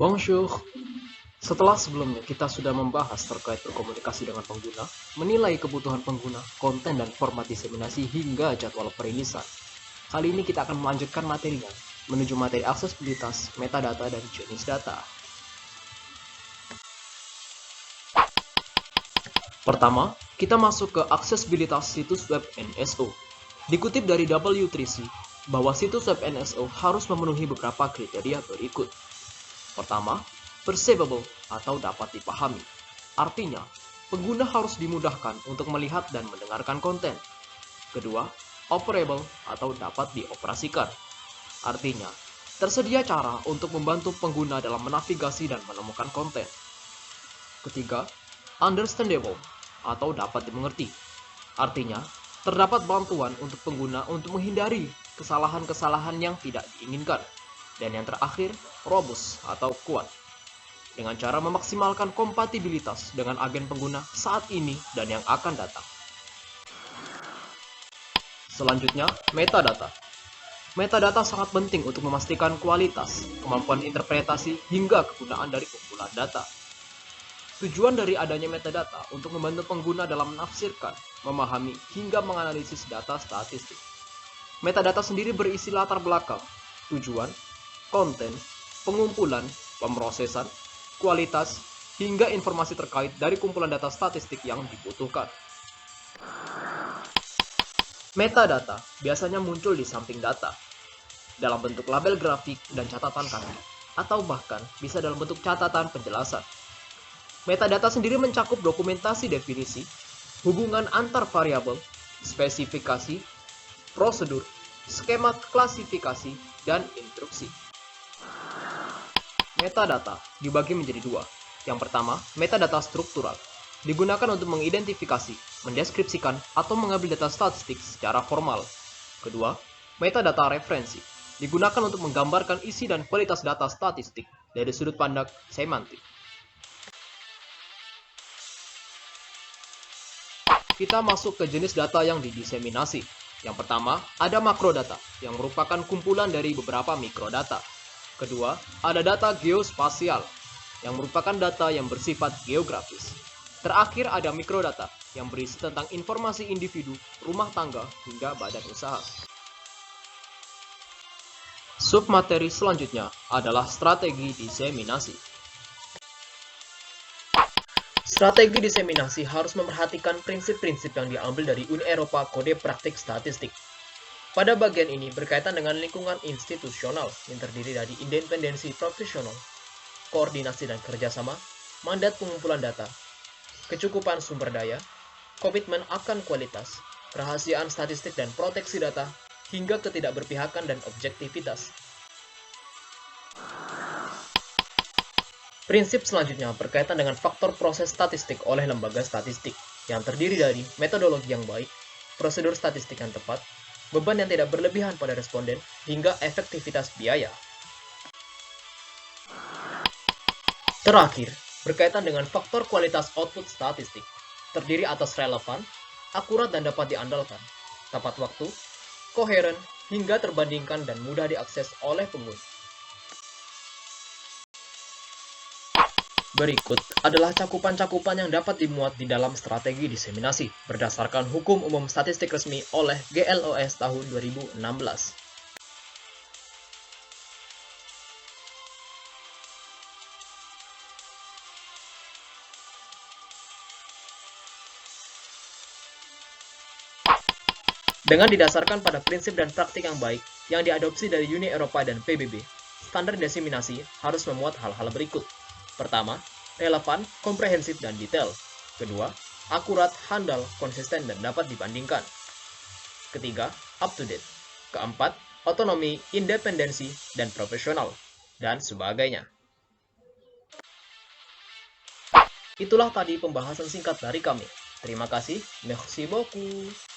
Bonjour. Setelah sebelumnya kita sudah membahas terkait berkomunikasi dengan pengguna, menilai kebutuhan pengguna, konten dan format diseminasi hingga jadwal perilisan. Kali ini kita akan melanjutkan materinya, menuju materi aksesibilitas, metadata, dan jenis data. Pertama, kita masuk ke aksesibilitas situs web NSO. Dikutip dari W3C, bahwa situs web NSO harus memenuhi beberapa kriteria berikut. Pertama, perceivable atau dapat dipahami. Artinya, pengguna harus dimudahkan untuk melihat dan mendengarkan konten. Kedua, operable atau dapat dioperasikan. Artinya, tersedia cara untuk membantu pengguna dalam menavigasi dan menemukan konten. Ketiga, understandable atau dapat dimengerti. Artinya, terdapat bantuan untuk pengguna untuk menghindari kesalahan-kesalahan yang tidak diinginkan. Dan yang terakhir, robust atau kuat, dengan cara memaksimalkan kompatibilitas dengan agen pengguna saat ini dan yang akan datang. Selanjutnya, metadata. Metadata sangat penting untuk memastikan kualitas, kemampuan interpretasi, hingga kegunaan dari kumpulan data. Tujuan dari adanya metadata untuk membantu pengguna dalam menafsirkan, memahami, hingga menganalisis data statistik. Metadata sendiri berisi latar belakang, tujuan, konten, pengumpulan, pemrosesan, kualitas, hingga informasi terkait dari kumpulan data statistik yang dibutuhkan. Metadata biasanya muncul di samping data, dalam bentuk label grafik dan catatan kaki, atau bahkan bisa dalam bentuk catatan penjelasan. Metadata sendiri mencakup dokumentasi definisi, hubungan antar variabel, spesifikasi, prosedur, skema klasifikasi, dan instruksi. Metadata dibagi menjadi dua. Yang pertama, metadata struktural. Digunakan untuk mengidentifikasi, mendeskripsikan, atau mengambil data statistik secara formal. Kedua, metadata referensi. Digunakan untuk menggambarkan isi dan kualitas data statistik dari sudut pandang semantik. Kita masuk ke jenis data yang didiseminasi. Yang pertama, ada makrodata, yang merupakan kumpulan dari beberapa mikrodata. Kedua, ada data geospasial, yang merupakan data yang bersifat geografis. Terakhir ada mikrodata, yang berisi tentang informasi individu, rumah tangga, hingga badan usaha. Submateri selanjutnya adalah strategi diseminasi. Strategi diseminasi harus memperhatikan prinsip-prinsip yang diambil dari Uni Eropa Kode Praktik Statistik. Pada bagian ini berkaitan dengan lingkungan institusional yang terdiri dari independensi profesional, koordinasi dan kerjasama, mandat pengumpulan data, kecukupan sumber daya, komitmen akan kualitas, kerahasiaan statistik dan proteksi data, hingga ketidakberpihakan dan objektivitas. Prinsip selanjutnya berkaitan dengan faktor proses statistik oleh lembaga statistik, yang terdiri dari metodologi yang baik, prosedur statistik yang tepat, beban yang tidak berlebihan pada responden, hingga efektivitas biaya. Terakhir, berkaitan dengan faktor kualitas output statistik, terdiri atas relevan, akurat dan dapat diandalkan, tepat waktu, koheren, hingga terbandingkan dan mudah diakses oleh pengguna. Berikut adalah cakupan-cakupan yang dapat dimuat di dalam strategi diseminasi berdasarkan Hukum Umum Statistik Resmi oleh GLOS tahun 2016. Dengan didasarkan pada prinsip dan praktik yang baik yang diadopsi dari Uni Eropa dan PBB, standar diseminasi harus memuat hal-hal berikut. Pertama, relevan, komprehensif, dan detail. Kedua, akurat, handal, konsisten, dan dapat dibandingkan. Ketiga, up to date. Keempat, otonomi, independensi, dan profesional, dan sebagainya. Itulah tadi pembahasan singkat dari kami. Terima kasih. Merci beaucoup.